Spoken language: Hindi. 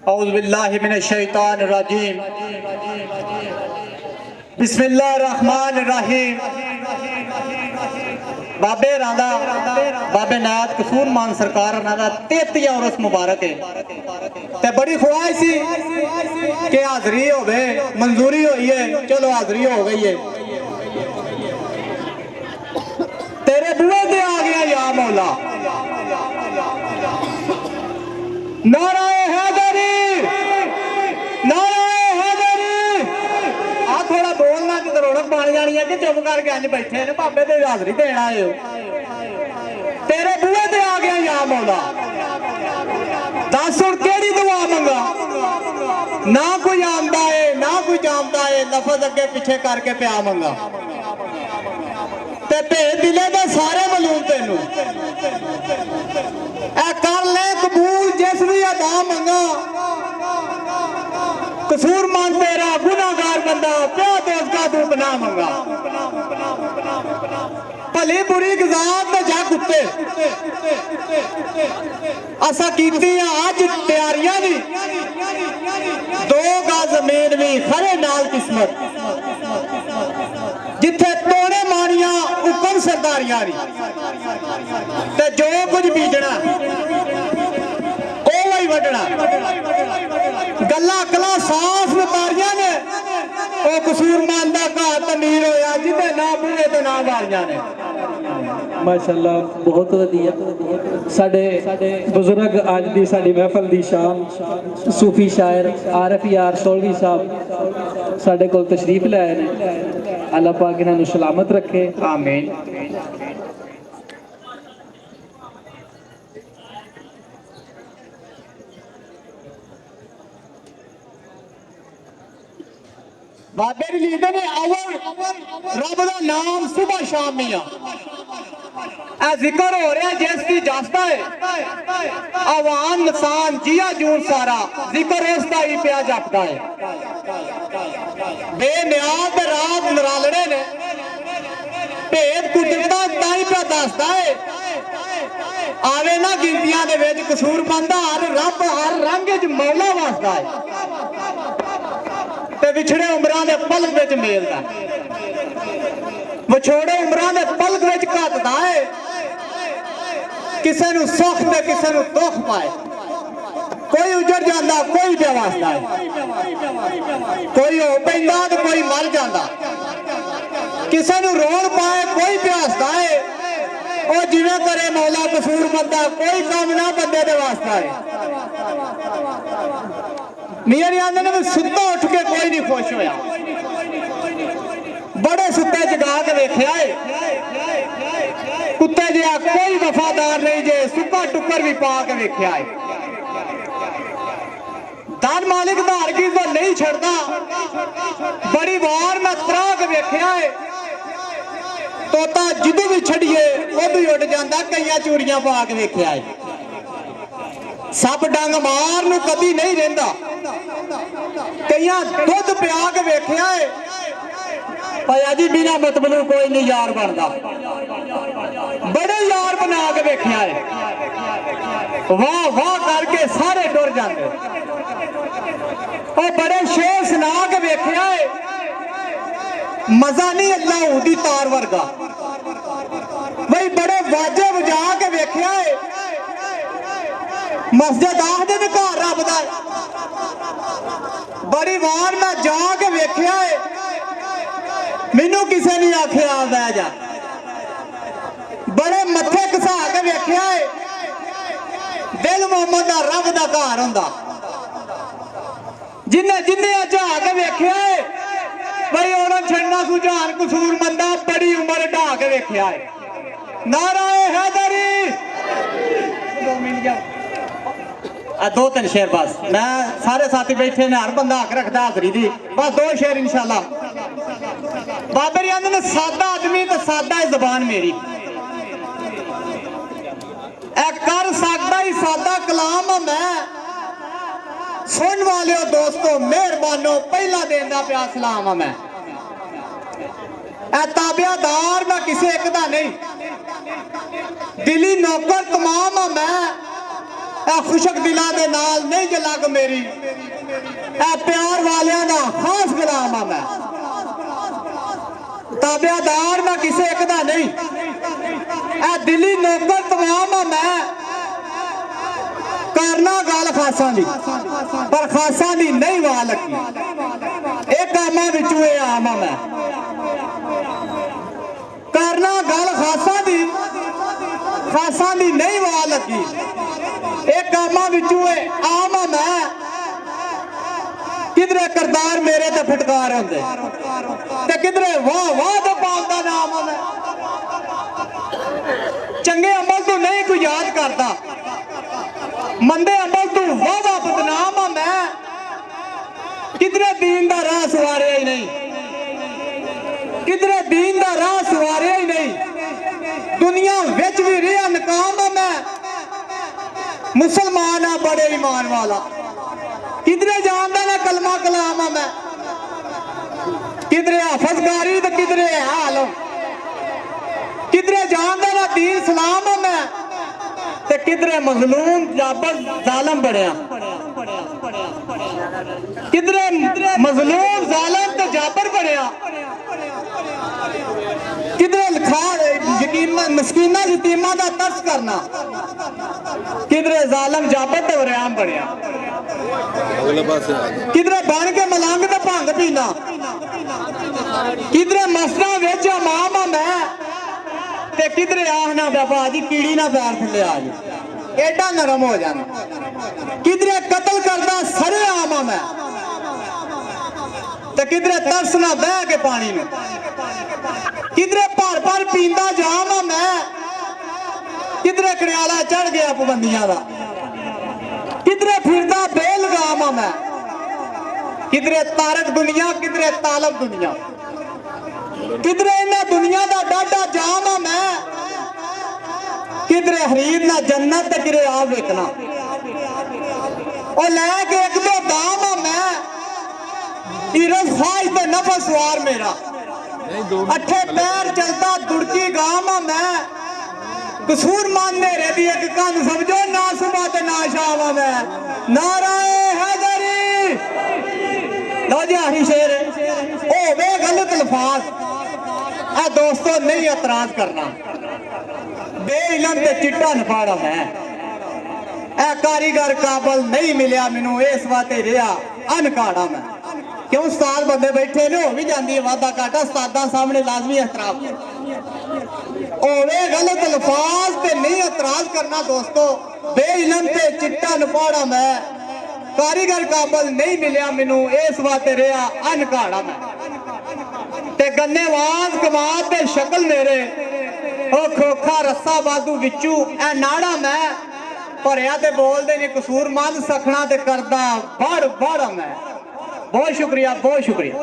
औज़ुबिल्लाहिमिनश्शैतानिर्रजीम बिस्मिल्लाहिर्रहमानिर्रहीम। बाबे राधा बाबे नाथ कसूर मान सरकार दा 33 उरस मुबारक है ते बड़ी ख्वाहिश सी कि हाजरी होवे, मंजूरी हुई है, चलो हाजरी हो गई है। तेरे बुए ते आ गया या मौला, नाराए हैदरी, नाराए हैदरी। आ थोड़ा बोलना कि रौनक बन जानी है कि चुप करके अंज बैठे ने बाबे ते हाजरी देन आए हो। तेरे बुए ते आ गया या मौला, दस हुण केड़ी दुआ मंगा। ना कोई आंदा है ना कोई जानदा है, लफज अगे पिछे करके प्या मंगा ते भेज दिले दे सारे मलूम तेनू ए कर ले कबूल जिस भी अदा मंगा। कसूर मान तेरा गुनाहगार बंदा प्या दोस्त का तू बना मंगा। भली बुरी गजात ते जा कुत्ते असा कीती अज तैयारियां भी दो गज जमीन भी खरे नाल किस्मत जिथे तोड़े मारियां हुक्म सरदारियां ते जो कुछ बीजना वही वड्डना। गल्लां अकलां साफ नकारियां ने ओ कसूर मान दा घर तमीर होया जिथे ना बूहे ते ना वारियां ने। माशाअल्लाह बहुत वधिया साडे बुजुर्ग अज दी साडी महफिल दी शान सूफी शायर आरफ यार सोलवी साहब साडे कोल तशरीफ ले आए ने। अल्लाह पाक इन्हां नूं सलामत रखे, आमीन। बाबे दी लीडर ने अवल रब दा नाम सुबह शाम मियां ए जिक्र हो रहा जिसकी जासता है आवाम इंसान जिया जून सारा जिक्र उसका ही पिया जपदा है। बेनियाद रात नरालड़े ने भेद कुदरत ताई पिया दसदा है। आवे ना गिनतियां दे विच कसूर बंदा हर रब हर रंग च मौला वसदा है ते विछड़े उमरां दे पलक विच मेलदा, विछोड़े उमरां दे पलक विच घटदा है। किसे नूं सुख ते किसे नूं दुख पाए, कोई उजड़ जांदा कोई बेवास्ता है, कोई हो पैंदा ते कोई मर जांदा। किसे नूं रोण पाए कोई प्यासदा है, ओ जिवें करे मौला कसूर बंदा कोई कम ना बंदे दे वास्ता है। मेरे आंदे ने सुत्ता उठ के कोई नहीं खुश होया, बड़े सुत्ते जगा के वेख्या है कुत्ते जिहा कोई वफादार नहीं जे सुक्का टुक्कर भी पा के वेख्या है। दान मालिक धार की तो नहीं छड़दा, बड़ी बार मैं तरा के वेख्या है तोता जिदू भी छड़िए उदू ही उड़ जांदा, कई चूड़ियां पा के वेख्या है। सप डंग मार नूं कदी नहीं रहिंदा, कई दुध पिया के वेख्या है भाया जी बिना मतलब कोई नहीं यार बनता, बड़े यार बना के वेख्या है। वाह वाह करके सारे टुर जाते, और बड़े शेर सुना के वेख्या है मजा नहीं अल्लाह दी तार वर्गा। भाई बड़े वाजे बजा के वेख्या है मस्जिद आखदे ने घर रब दा। बड़ी बार मैं जाके वेख्या है मैनू किसे नहीं आखिया बह जा, बड़े मत्थे घसा के वेख्या है दिल मोहम्मद दा रब दा घर हुंदा। जिन्हें जिन्हें जा के वेख्या है भाई उन्होंने छड़ना सुझान कसूर मंदा बड़ी उम्र ढा के वेख्या है। नाराए हैदरी दो तीन शेर बस, मैं सारे साथी बैठे ने हर बंदा हक रखता हाजरी दी, बस दो शेर इंशाल्लाह। बाबे आंदे ने सादा आदमी तो सादा है जबान मेरी, ए कर सकदा ही सादा कलाम मैं। सुन वाले दोस्तों मेहरबानो पहला देंदा पिया सलाम मैं। ए ताबियादार मैं किसी एक दा नहीं, दिली नौकर तमाम मैं। ਇਹ ਖੁਸ਼ਕ ਦਿਲਾਂ ਦੇ ਨਾਲ ਨਹੀਂ ਜੇ ਲੱਗ ਮੇਰੀ, ਇਹ ਪਿਆਰ ਵਾਲਿਆਂ ਦਾ ਖਾਸ ਗੁਲਾਮ ਆ ਮੈਂ, ਤਾਬੇਦਾਰ ਮੈਂ ਕਿਸੇ ਇੱਕ ਦਾ ਨਹੀਂ, ਇਹ ਦਿਲੀ ਨੌਕਰ ਤਮਾਮ ਆ ਮੈਂ, ਕਰਨਾ ਗੱਲ ਖਾਸਾਂ ਦੀ ਪਰ ਖਾਸਾਂ ਦੀ ਨਹੀਂ ਵਾਹ ਲੱਗੀ, ਇਹ ਕਾਮਾਂ ਵਿੱਚੋਂ ਇਹ ਆਮ ਆ ਮੈਂ, ਕਰਨਾ ਗੱਲ ਖਾਸਾਂ ਦੀ ਨਹੀਂ ਵਾਹ ਲੱਗੀ, ਇਹ ਕਾਮਾਂ ਵਿੱਚੋਂ ਇਹ ਆਮ ਆ ਮੈਂ, ਕਿਧਰੇ ਕਰਤਾਰ ਮੇਰੇ ਤੇ ਫਟਕਾਰ ਹੁੰਦੇ ਤੇ ਕਿਧਰੇ ਵਾਹ ਵਾਹ ਦਾ ਪਾਉਣ ਦਾ ਨਾਮ ਆ ਮੈਂ, ਚੰਗੇ ਅਮਲ ਤੋਂ ਨਹੀਂ ਕੋਈ ਯਾਦ ਕਰਦਾ, ਮੰਦੇ ਅਮਲ ਤੋਂ ਵਾਹ ਬਦਨਾਮ ਆ ਮੈਂ, ਕਿਧਰੇ ਦੀਨ ਦਾ ਰਾਹ ਸਵਾਰਿਆ ਹੀ ਨਹੀਂ, ਕਿਧਰੇ ਦੀਨ ਦਾ ਰਾਹ ਸਵਾਰਿਆ ਹੀ ਨਹੀਂ, ਦੁਨੀਆ ਵਿੱਚ ਵੀ ਰਿਹਾ ਨਕਾਮ ਆ ਮੈਂ, ਮੁਸਲਮਾਨ ਆ ਬੜੇ ਈਮਾਨ ਵਾਲਾ, ਕਿਧਰੇ ਜਾਣਦਾ ਨਾ ਕਲਮਾ ਕਲਾਮ ਆ ਮੈਂ, ਕਿਧਰੇ ਹਾਫਜ਼ਗਾਰੀ ਤੇ ਕਿਧਰੇ ਆਲਮ, ਕਿਧਰੇ ਜਾਣਦਾ ਨਾ ਦੀਨ ਸਲਾਮ ਆ ਮੈਂ, ਤੇ ਕਿਧਰੇ ਮਜ਼ਲੂਮ ਜਾਬਰ ਜ਼ਾਲਮ ਬਣਿਆ, ਕਿਧਰੇ ਮਜ਼ਲੂਮ ਜ਼ਾਲਮ ਤੇ ਜਾਬਰ ਬਣਿਆ, ਕਿਧਰੇ ਮਸਕੀਨਾ ਯਤੀਮਾਂ ਦਾ ਤਰਸ ਕਰਨਾ, ਕਿਧਰੇ ਜ਼ਾਲਮ ਜਾਬਰ ਤੇ ਵਰਿਆਮ ਬਣਿਆ, ਕਿਧਰੇ ਬਣ ਕੇ ਮਲੰਗ ਤੇ ਭੰਗ ਪੀਣਾ, ਕਿਧਰੇ ਮਸਤਾਂ ਵਿੱਚ ਇਮਾਮ ਆ ਮੈਂ, ਤੇ ਕਿਧਰੇ ਆਖਣਾ ਬਾਬਾ ਜੀ ਕੀੜੀ ਨਾ ਪੈਰ ਥੱਲੇ ਆ ਜੀ, ਐਡਾ ਨਰਮ ਹੋ ਜਾਣਾ, ਕਿਧਰੇ ਕਤਲ ਕਰਦਾ ਸਰੇ ਆਮ ਆ ਮੈਂ, ਤੇ ਕਿਧਰੇ ਤਰਸ ਨਾ ਬਹਿ ਕੇ ਪਾਣੀ ਨੂੰ, ਕਿਧਰੇ ਭਰ ਭਰ ਪੀਂਦਾ ਜਾਮ ਆ ਮੈਂ, ਕਿਧਰੇ ਕੜਿਆਲਾ ਚੜ ਗਿਆ ਪਾਬੰਦੀਆਂ ਦਾ, ਕਿਧਰੇ ਫਿਰਦਾ ਬੇਲਗਾਮ ਆ ਮੈਂ, ਕਿਧਰੇ ਤਾਰਕ ਦੁਨੀਆ ਕਿਧਰੇ ਤਾਲਬ ਦੁਨੀਆ, ਕਿਧਰੇ ਇਹਨਾਂ ਦੁਨੀਆ ਦਾ ਡਾਢਾ ਜਾਮ ਆ ਮੈਂ, ਕਿਧਰੇ ਹਰੀਰ ਨਾ ਜੰਨਤ ਤੇ ਕਿਧਰੇ ਆ ਵੇਖਣਾ, ਉਹ ਲੈ ਕੇ ਇੱਕ ਦੋ ਦਾਮ ਆ ਮੈਂ, ਇਰਸ ਖਾਜ ਤੇ ਨਫਸ ਸਵਾਰ ਮੇਰਾ, ਅੱਠੇ ਪੈਰ ਚਲਦਾ ਦੁੜਕੀ ਗਾਮ ਆ ਮੈਂ, ਕਸੂਰ ਮੰਨ ਮੇਰੇ ਦੀ ਇੱਕ ਕੰਨ ਸਮਝੋ, ਨਾ ਸੁਬਾ ਤੇ ਨਾ ਸ਼ਾਮ ਆ ਮੈਂ, ਨਾਰਾਏ ਹੈਦਰੀ। ਲਓ ਜੀ ਆਹੀ ਸ਼ੇਰ ਹੋਵੇ ਗਲਤ ਲਫਾਜ਼ ਆ ਦੋਸਤੋ ਨਹੀਂ ਇਤਰਾਜ਼ ਕਰਨਾ, ਬੇਇਲਮ ਤੇ ਚਿੱਟਾ ਨਫਾੜਾ ਮੈਂ, ਇਹ ਕਾਰੀਗਰ ਕਾਬਲ ਨਹੀਂ ਮਿਲਿਆ ਮੈਨੂੰ, ਇਸ ਵਾਤੇ ਰਿਹਾ ਅਨਕਾੜਾ ਮੈਂ, ਕਿਉਂ ਉਸਤਾਦ ਬੰਦੇ ਬੈਠੇ ਨੇ, ਹੋ ਵੀ ਜਾਂਦੀ ਹੈ ਵਾਦਾ ਘਾਟਾ, ਉਸਤਾਦਾਂ ਸਾਹਮਣੇ ਲਾਜ਼ਮੀ ਇਤਰਾਜ਼ ਹੋਵੇ ਗਲਤ ਲਫਾਜ਼ ਤੇ ਨਹੀਂ ਇਤਰਾਜ਼ ਕਰਨਾ ਦੋਸਤੋ, ਬੇਇਲਮ ਤੇ ਚਿੱਟਾ ਨਫਾੜਾ ਮੈਂ, ਕਾਰੀਗਰ ਕਾਬਲ ਨਹੀਂ ਮਿਲਿਆ ਮੈਨੂੰ, ਇਸ ਵਾਤੇ ਰਿਹਾ ਅਨਕਾੜਾ ਮੈਂ, ਤੇ ਗੰਨੇਵਾਜ਼ ਕਮਾਲ ਤੇ ਸ਼ਕਲ ਮੇਰੇ, ਉਹ ਖੋਖਾ ਰੱਸਾ ਬਾਦੂ ਵਿੱਚੋਂ ਇਹ ਨਾੜਾ ਮੈਂ, ਭਰਿਆ ਤੇ ਬੋਲਦੇ ਨੇ ਕਸੂਰਮੰਦ ਸਖਣਾ ਤੇ ਕਰਦਾ ਬੜ ਬੜਾ ਮੈਂ। ਬਹੁਤ ਸ਼ੁਕਰੀਆ, ਬਹੁਤ ਸ਼ੁਕਰੀਆ।